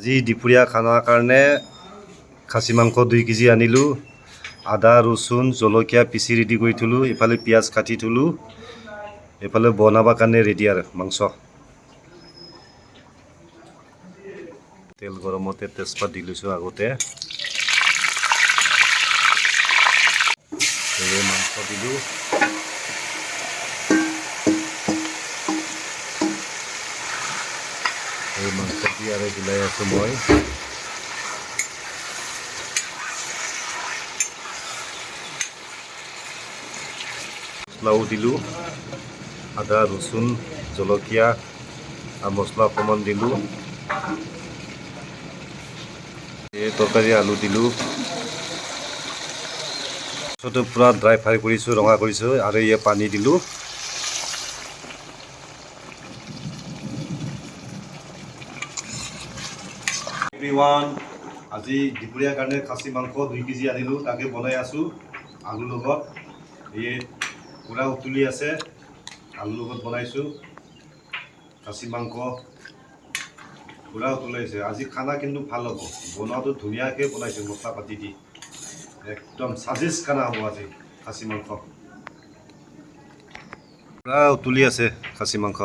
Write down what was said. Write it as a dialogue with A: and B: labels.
A: আজি দুপৰীয়া খানাৰ কাৰণে খাচী মাংস 2 কেজি আনিলোঁ। আদা ৰচুন জলকীয়া পিচি ৰেডি কৰি থলোঁ। ইফালে পিঁয়াজ কাটি থলোঁ। এইফালে বনাবৰ কাৰণে ৰেডি আৰু মাংস। তেল গৰমতে তেজপাত দি লৈছোঁ আগতে। মাংস দিলোঁ। এই মাংস দি আৰু হিলাই আছোঁ মই। মছলাও দিলোঁ। আদা ৰচুন জলকীয়া আৰু মছলা অকণমান দিলোঁ। এই তৰকাৰী আলু দিলোঁ। মাংসটো পূৰা ড্ৰাই ফ্ৰাই কৰিছোঁ, ৰঙা কৰিছোঁ আৰু ইয়াত পানী দিলোঁ। এভৰিৱান, আজি দুপৰীয়াৰ কাৰণে খাচী মাংস 2 কেজি আনিলোঁ। তাকে বনাই আছোঁ আলুৰ লগত। এই পূৰা উতলি আছে, আলুৰ লগত বনাইছোঁ খাচী মাংস। পূৰা উতলাইছে। আজি খানা কিন্তু ভাল হ'ব। বনোৱাটো ধুনীয়াকৈ বনাইছোঁ মছলা পাতি দি। একদম সাজিজ খানা হ'ব আজি খাচী মাংস। পূৰা উতলি আছে খাচী মাংস।